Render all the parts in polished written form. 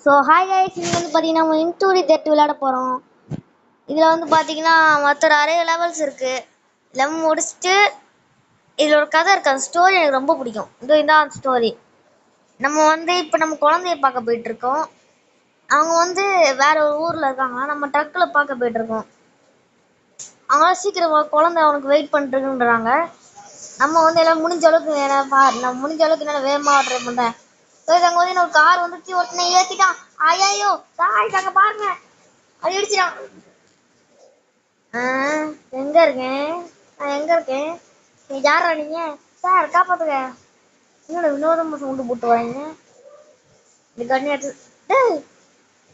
So hi guys, இங்கே வந்து பார்த்தீங்கன்னா நம்ம இன்டூரி தெட் விளையாட போகிறோம். இதில் வந்து பார்த்தீங்கன்னா மற்ற நிறைய லெவல்ஸ் இருக்குது. லெவல் முடிச்சுட்டு இதில் ஒரு கதை இருக்குது. அந்த ஸ்டோரி எனக்கு ரொம்ப பிடிக்கும். இதான் அந்த ஸ்டோரி. நம்ம வந்து இப்போ நம்ம குழந்தைய பார்க்க போயிட்டுருக்கோம். அவங்க வந்து வேற ஒரு ஊரில் இருக்காங்க. நம்ம ட்ரக்கில் பார்க்க போயிட்டுருக்கோம். அவங்களாம் சீக்கிரம் குழந்தை அவனுக்கு வெயிட் பண்ணிட்டுருக்குன்றாங்க. நம்ம வந்து எல்லாம் முடிஞ்ச அளவுக்கு நான் முடிஞ்ச அளவுக்கு என்னால் வேகமாக ட்ரை பண்ணுறேன். அங்கே வந்து ஒரு கார் வந்துச்சு, ஒருத்தனை ஏற்றிட்டான். ஐயோ காய் அங்கே பாருங்க, அது இடிச்சிடான். எங்க இருக்கேன்? நான் எங்க இருக்கேன்? நீ யாரா நீங்க? சார் காப்பாத்துங்க. என்னோட வினோதமா சவுண்டு போட்டு வாங்க. இந்த கண்ணி எடுத்து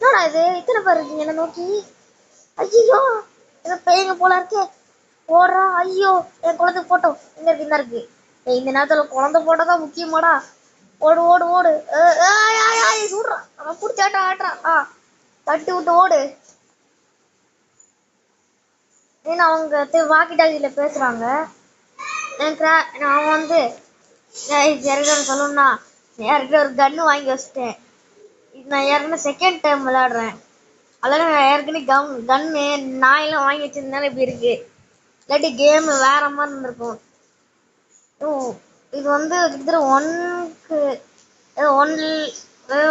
என்னடா இது, இத்தனை பேர் இருக்கீங்க என்ன நோக்கி? ஐயோ ஏதோ பேய்ங்க போல இருக்கே. ஓடுறா. ஐயோ என் குழந்தை போட்டோ எங்க இருக்கு? இந்த இருக்கு. இந்த நேரத்துல குழந்தை போட்டோ தான் முக்கியமாடா. ஓடு ஓடு ஓடு. சூடுறான். அவன் பிடிச்சாட்டா ஆட்டுறான். தட்டி விட்டு ஓடு. ஏன்னா அவங்க வாக்கி டாக்கியில் பேசுகிறாங்க. நான் வந்து யார்கிட்ட சொல்லணும்னா, யார்கிட்ட ஒரு கன்று வாங்கி வச்சுட்டேன். இது நான் ஏற்கனவே செகண்ட் டைம் விளையாடுறேன். அதெல்லாம் நான் ஏற்கனவே கன்று நாயெல்லாம் வாங்கி வச்சிருந்தாலும் இப்படி இருக்கு. இல்லாட்டி கேம் வேற மாதிரி இருந்திருக்கும். இது வந்து கிட்டத்தட்ட ஒன்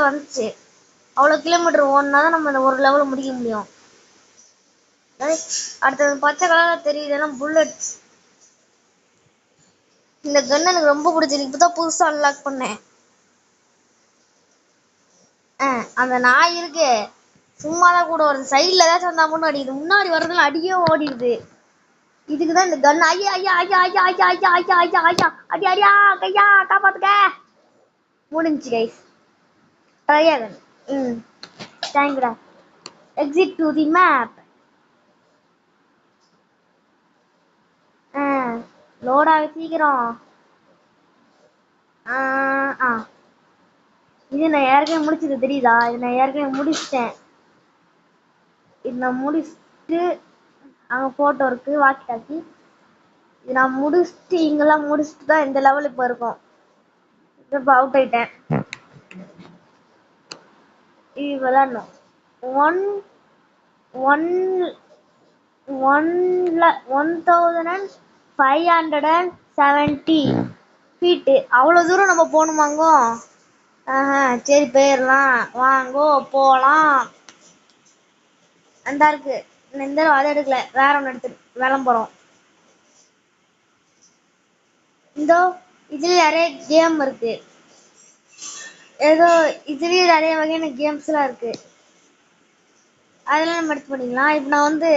வந்துச்சு. அவ்வளோ கிலோமீட்டர் ஓடினா தான் நம்ம இந்த ஒரு லெவலில் முடிக்க முடியும். அடுத்தது பச்சை கலரில் தெரியுது, எல்லாம் புல்லட்ஸ். இந்த கன் எனக்கு ரொம்ப பிடிச்சிருக்கு. இப்போதான் புதுசா அன்லாக் பண்ணேன். அந்த நாய் இருக்கு, சும்மாதான் கூட வருது. சைட்ல ஏதாச்சும் வந்தா மட்டும் அடிக்குது. முன்னாடி வர்றதுல அடியே ஓடிடுது. இதுக்குதான் இந்த கன். ஐயா ஐயா ஐயா ஐயா ஐயா ஐயா ஐயா ஐயா ஐயா அடி அடியா கையா காப்பாத்துக்க. முடிஞ்சு கைஸ். ட்ரை ஆகன். தேங்க்யூடா. Exit to the map. லோடாக சீக்கிரம். இது நான் ஏற்கனவே முடிச்சது தெரியுதா? இது நான் ஏற்கனவே முடிச்சிட்டேன். இது நான் முடிச்சுட்டு அங்கே ஃபோட்டோ இருக்கு, வாக்கி டாக்கி. இது நான் முடிச்சுட்டு இங்கெல்லாம் முடிச்சுட்டு தான் இந்த லெவல் இப்போ இருக்கும். இப்போ அவுட் ஆயிட்டேன். இது விளாடணும். One one 1570 feet. அவ்வளோ தூரம் நம்ம போகணுமாங்கோ? சரி போயிடலாம், வாங்கோ போகலாம். அந்த இருக்கு இந்த அதை எடுக்கல, வேற ஒன்று எடுத்து விளம்புறோம். இந்த இதுல நிறைய கேம் இருக்கு. ஏதோ இதுலயே நிறைய வகையான கேம்ஸ் எல்லாம் இருக்கு. அதெல்லாம் நம்ம எடுத்து பண்ணிக்கலாம். இப்போ நான் வந்து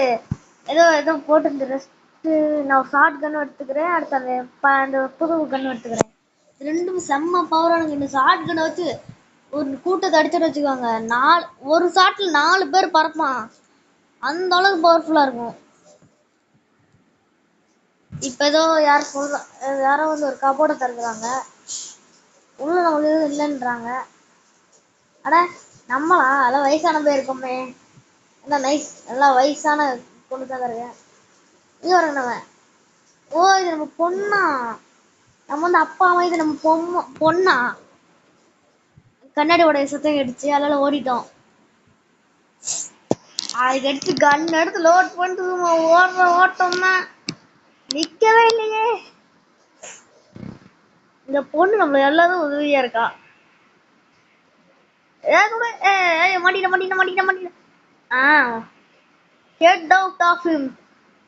ஏதோ போட்டு நான் ஷார்ட் கன் எடுத்துக்கிறேன். அடுத்து அந்த புது கன் எடுத்துக்கிறேன். ரெண்டும் செம்ம பவரான கன். ஷார்ட் கன்னை வச்சு ஒரு கூட்டத்தை அடிச்சுட்டு வச்சுக்கோங்க, ஒரு ஷாட்ல 4 பேர் பறப்பான். அந்த அளவுக்கு பவர்ஃபுல்லா இருக்கும். இப்ப ஏதோ யாரோ வந்து ஒரு கபோர்டை திறக்குறாங்க. உள்ள நம்மளுக்கு எதுவும் இல்லைன்றாங்க. அட நம்மளா? அதெல்லாம் வயசான பேர் இருக்கோமே. என்ன நைஸ், நல்லா வயசான பொண்ணு தான் இருக்கேன். இங்க வரங்க நம்ம. இது நம்ம பொண்ணா? நம்ம வந்து அப்பா அம்மா, இது நம்ம பொண்ணா? கண்ணாடி உடைய சுத்தம் கேட்டுச்சு, அதனால ஓடிட்டோம். அதுக்கு எடுத்து கன் எடுத்து லோட் பண்ணிட்டு ஓடுற ஓட்டம்னா நிக்கவே இல்லையே. இந்த பொண்ணு நம்மள எல்லாரும் உதவியா இருக்கா. மாட்டின கெட் அவுட் ஆஃப் ஹிம்.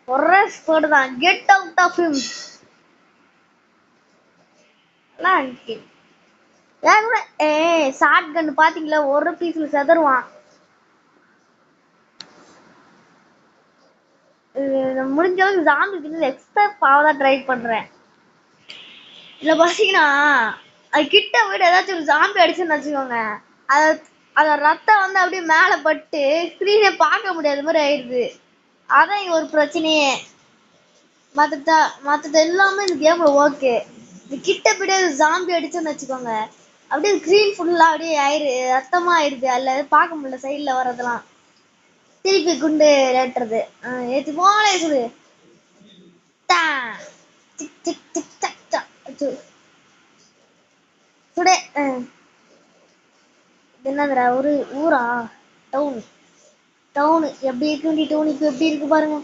ஒரே ஸ்போர்ட் தான். Get out of him. Short gun பாத்தீங்களா? ஒரு பீஸ்ல செதறுவான். முடிஞ்ச அளவுக்கு ஜாம்பி எக்ஸ்பெக்ட் ஆகதான் ட்ரை பண்றேன். இதுல பாத்தீங்கன்னா அது கிட்ட போயிட்டு ஏதாச்சும் ஒரு ஜாம்பி அடிச்சுன்னு வச்சுக்கோங்க, அத ரத்தம் வந்து அப்படியே மேல பட்டு ஸ்கிரீனை பார்க்க முடியாத மாதிரி ஆயிடுது. அதான் இங்க ஒரு பிரச்சனையே. மற்றது எல்லாமே இந்த கேம்ல ஓகே. இது கிட்ட போயிட்டு ஜாம்பி அடிச்சுன்னு வச்சுக்கோங்க, அப்படியே ஸ்கிரீன் ஃபுல்லா அப்படியே ரத்தமா ஆயிடுது. அதுல பார்க்க முடியல சைட்ல வர்றதெல்லாம். திருப்பி குண்டு ஏற்றுறது ஏற்றி போலே சுடு. சுடே என்னதுடா ஒரு ஊரா? டவுன். டவுன் எப்படி இருக்கு? டவுன் இப்போ எப்படி இருக்கு பாருங்க.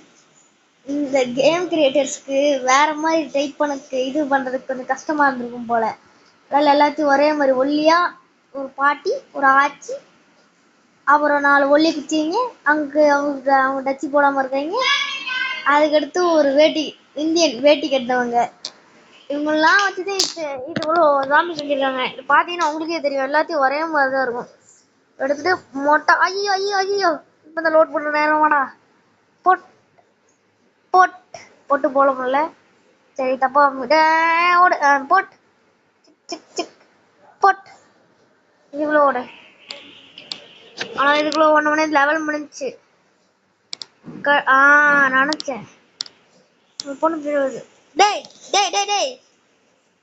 இந்த கேம் கிரியேட்டர்ஸ்க்கு வேற மாதிரி டைப் பண்ணக்கு இது பண்றதுக்கு கொஞ்சம் கஷ்டமா இருந்திருக்கும் போல. அதில் எல்லாத்தையும் ஒரே மாதிரி ஒல்லியா ஒரு பாட்டி ஒரு ஆச்சி அப்புறம் 4 ஒல்லி குச்சிங்க அவங்க டச்சு போடாம இருக்காங்க. அதுக்கடுத்து ஒரு வேட்டி இந்தியன் வேட்டி கட்டினவங்க இவங்கெல்லாம் வச்சுட்டு இது இவ்வளோ ஜாம்பி செஞ்சிருக்காங்க. இது பார்த்தீங்கன்னா உங்களுக்கே தெரியும் எல்லாத்தையும் ஒரே மாதிரி தான் இருக்கும். எடுத்துட்டு மொட்டை ஐயோ ஐயோ ஐயோ இப்போ இந்த லோட் பண்ணுற நேரம் வேணா போட் போட் போட்டு போட முடியல. சரி தப்பா ஓடு போட் சிக் சிக் போட் இதுக்குள்ள ஓடு. ஆனால் இதுக்குள்ள ஒன்று லெவல் முடிஞ்சிச்சு. நினச்சேன் பொண்ணு போயிடுவது. டேய் டேய் டேய் டேய்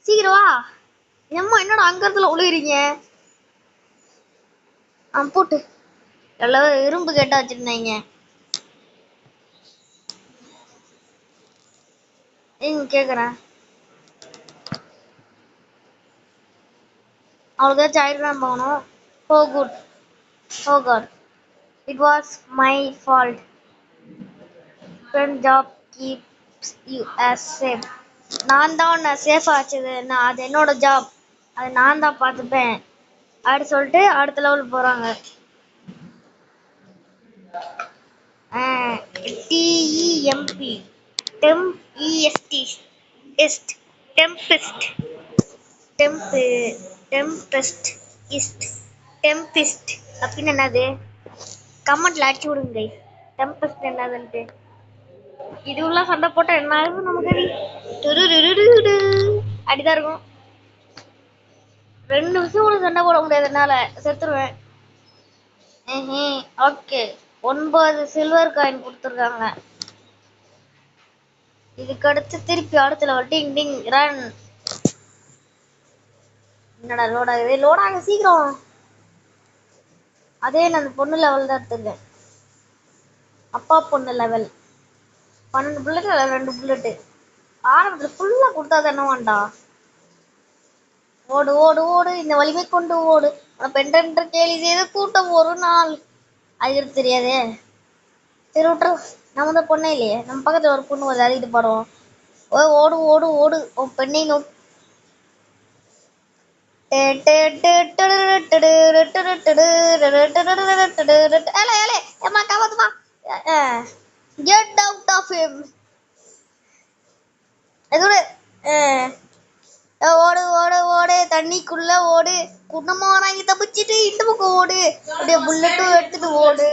சீக்கிரம் வா. எம்மா என்னடா அங்க இடத்துல உழுகிறீங்க? போட்டு எல்லாரும் இரும்பு கேட்டா வச்சிருந்தாங்க. கேக்குறேன் அவளுக்கு ஆயிரம் போகணும். Oh good oh god it was my fault. Job keeps you as safe. நான் தான் உன்னை சேஃபாக வச்சது. அது என்னோட ஜாப். அது நான் தான் பார்த்துப்பேன் அப்படி சொல்லிட்டு அடுத்த லெவல் போகிறாங்க. டிஇஎம்பி டெம்இஎஸ்டி எஸ்ட் டெம்பிஸ்ட் டெம்பெஸ்ட் இஸ்ட் டெம்பிஸ்ட் அப்படின்னு என்னது? கமெண்ட்ல அடிச்சு விடுங்க. டெம்பெஸ்ட் என்னதுன்ட்டு. இது உள்ள சண்டை போட்டா என்ன ஆகுது நமக்கு? அப்படிதான் இருக்கும். 2 நிமிஷம் கூட சண்டை போட முடியாது என்னால, செத்துருவேன். ஓகே 9 சில்வர் காயின் கொடுத்துருக்காங்க. இதுக்கு அடுத்து திருப்பி அடுத்த லெவல் டிங் டிங் ரன். என்னடா லோட் ஆகுது? லோட் ஆகுது சீக்கிரம். அதே நான் பொண்ணு லெவல் தான் எடுத்துருக்கேன். அப்பா பொண்ணு லெவல் 12 புல்லட் 2 புல்லட்டு ஆரம்பத்தில் ஃபுல்லாக கொடுத்தா தானே வேண்டா. ஓடு ஓடு ஓடு இந்த வலிமை கொண்டு ஓடு. பெண்டென்ற கேலி செய்த கூட்டம் ஒரு நாள் அது தெரியாதே. சரி விட்டுரு. நம்ம தான் பொண்ணே இல்லையே. நம்ம பக்கத்தில் ஒரு பொண்ணு ஒரு அறிவிட்டு பாடுவோம். ஓடு ஓடு ஓடு உன் பெண்ணை நோக்கி. Get out of him. ஓடு ஓடு ஓடு தண்ணிக்குள்ள ஓடு. குணமானாங்கி தப்பிச்சுட்டு இந்த பக்கம் ஓடு. அப்படியே புல்லட்டும் எடுத்துட்டு ஓடு.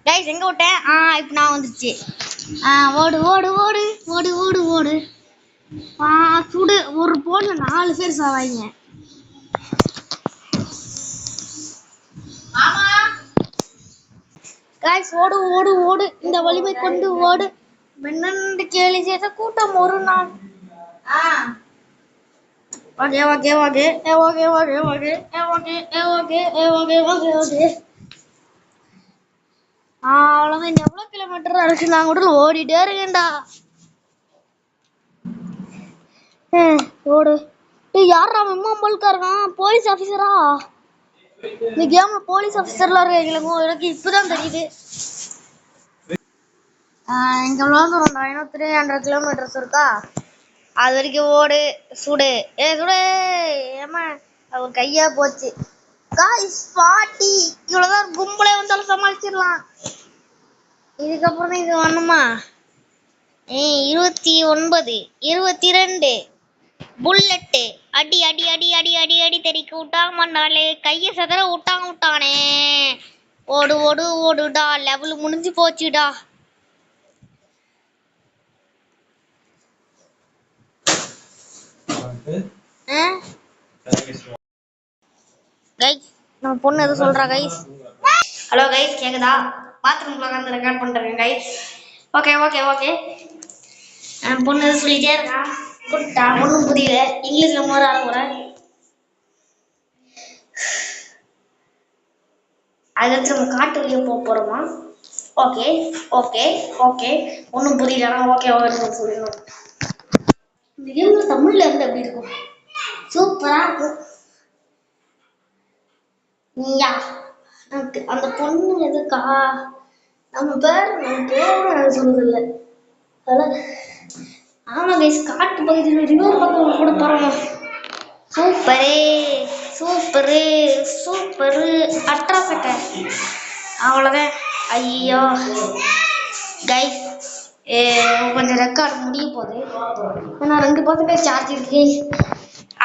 கைஸ் எங்க விட்டேன்? இப்போ நான் வந்துச்சு. ஓடு ஓடு ஓடு ஓடு ஓடு ஓடு. சுடு ஒரு போன்ல 4 பேர் சாவாங்க. கைஸ் ஓடு ஓடு ஓடு இந்த வலிமை கொண்டு ஓடு. பெண்ணென்று கேலி செய்த கூட்டம் ஒரு நாள். Okay okay okay okay okay okay okay okay okay okay okay. அவ்வளோதான். இன்னும் எவ்வளோ கிலோமீட்டர் இருக்கு? நான் கூட ஓடிட்டே இருக்கேன்டா. ஓடு. யாரா மெம்மாம்பல்கா இருக்கான்? போலீஸ் ஆஃபீஸரா? இந்த கேம்ல போலீஸ் ஆஃபீஸர்லாம் இருக்காங்க. எனக்கு இப்பதான் தெரியுது. இங்க விளாண்டுறோம். 300 கிலோமீட்டர்ஸ் இருக்கா? அது வரைக்கும் ஓடு சுடு. சுடு. ஏமா அவன் கையா போச்சு. காய்ஸ் 40 இவ்வளவுதான். கும்பலே வந்தாலும் சமாளிச்சிடலாம். இதுக்கப்புறம் தான் இது வேணுமா? 29 22 புல்லட்டு அடி அடி அடி அடி அடி அடி தெரிக்க விட்டாங்கன்னாலே கையை சதற விட்டானே. ஓடு ஓடு ஓடுடா. லெவல் முடிஞ்சு போச்சுடா. கைஸ் நம்ம பொண்ணு எதுவும் சொல்றா கைஸ்? ஹலோ கைஸ் கேக்குதா? பாத்ரூம்ல உட்காந்து ரெக்கார்ட் பண்றேன் கைஸ். Okay okay okay. பொண்ணு எதுவும் சொல்லிட்டே இருக்கான். குட்டா ஒன்றும் புரியல. இங்கிலீஷ்ல மோர ஆகுறேன். அதுக்கு நம்ம காட்டு வழியா போறோமா? Okay okay okay. ஒன்றும் புரியலன்னா ஓகே ஓகே சொல்லணும். இந்த கேம்ல தமிழ்ல இருந்து எப்படி இருக்கும்? சூப்பரா இருக்கும். யா எனக்கு அந்த பொண்ணு எதுக்கா நம்ம பேரோட எனக்கு சொல்றதில்ல அதெல்லாம் ஆமா கைஸ் காட்டு பகுதியில் ரிவர் பக்கம் கூட போறோம் சூப்பரே சூப்பரு சூப்பரு அட்ராசக்க அவ்வளோதான் ஐயோ கைஸ் கொஞ்சம் ரெக்கார்ட் முடிய போகுது நான் 2% சார்ஜ் இருக்கு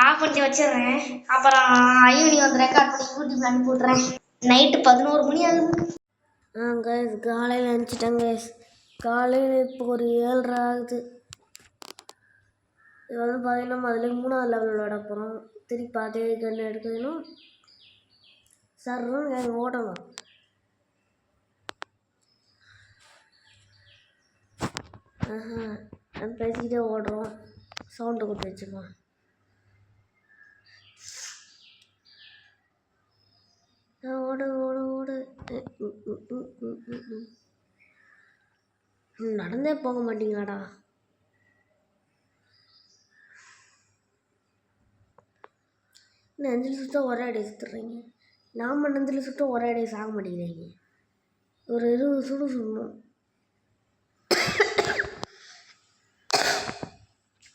ஆஃப் பண்ணி வச்சிடுறேன் அப்புறம் ஈவினிங் வந்து ரெக்கார்ட் பண்ணி யூடியூப்ல அனுப்பி விட்றேன் நைட்டு 11 மணி ஆகுது கைஸ் காலையில் அனுப்பிச்சிட்டேன் கைஸ் காலையில் இப்போ ஒரு 7:30 ஆகுது இது வந்து பார்த்தீங்கன்னா அதில் 3வது லெவல் விளையாட போகிறோம் திருப்பி அதே கன்று எடுக்கணும் சர்ன்னு எனக்கு ஓடணும் பேசிக்கிட்டே ஓடுறோம் சவுண்டு கொடுத்து வச்சுக்கோம் ஓடு ஓடு ஓடு நடந்தே போக மாட்டீங்களாடா இன்னும் 5 சுத்தம் ஒரே அடி சுற்றுறீங்க நாம் 5 சுத்தம் ஒரே அடி சாக மாட்டேங்கிறீங்க ஒரு 20 சுடு சுடணும்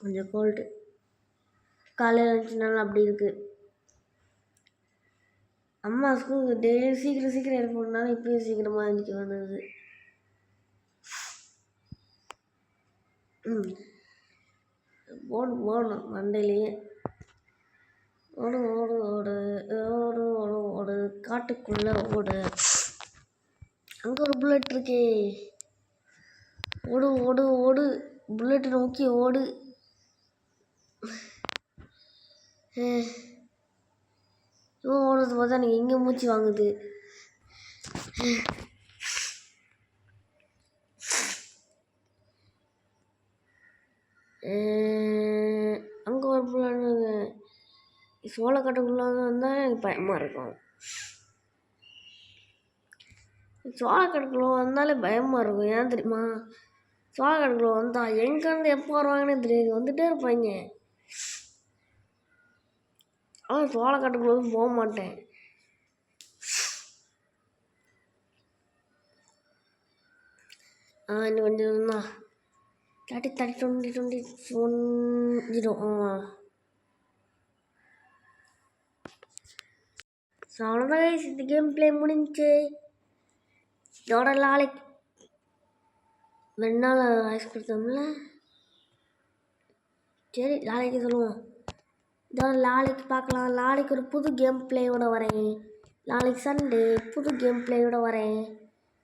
கொஞ்சம் கோல்டு காலையில் இருந்துச்சுனாலும் அப்படி இருக்குது அம்மா ஸ்கூல் டெய்லி சீக்கிரம் எழுப்பணுனாலும் இப்பயும் சீக்கிரமாக எழுந்திக்க வந்தது ஓடணும் மண்டையிலேயே ஓடு ஓடு ஓடு ஓடு ஓடு ஓடு காட்டுக்குள்ளே ஓடு அங்கே ஒரு புல்லட் இருக்கே ஓடு ஓடு ஓடு புல்லட்டை நோக்கி ஓடு ஓடுறது பார்த்தா எனக்கு எங்கே மூச்சு வாங்குது அங்கே ஒரு புல்லட் சோளக்காட்டுக்குள்ளே வந்தால் எனக்கு பயமாக இருக்கும் சோளக்காட்டுக்குள்ளே வந்தாலே பயமாக இருக்கும் ஏன் தெரியுமா சோளக்காட்டுக்குள்ளே வந்தால் எங்கேருந்து எப்போ வருவாங்கன்னே தெரியாது வந்துகிட்டே இருப்பாங்க ஆனால் சோளக்காட்டுக்குள்ளே போக மாட்டேன் இன்னும் கொஞ்சம் தான் 30 20 20 ஸோ அவ்வளோதான் கைஸ் இந்த கேம் பிளே முடிஞ்சு இதோட நாளைக்கு 2 நாள் வாய்ஸ் கொடுத்தோம்ல சரி நாளைக்கு சொல்லுவோம் இதோட நாளைக்கு பார்க்கலாம் நாளைக்கு ஒரு புது கேம் பிளேயோட வரேன் நாளைக்கு சண்டே புது கேம் பிளேயோட வரேன்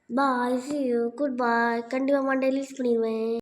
பாய் சி யூ குட் பாய் கண்டிப்பாக மண்டே ரிலீஸ் பண்ணிடுவேன்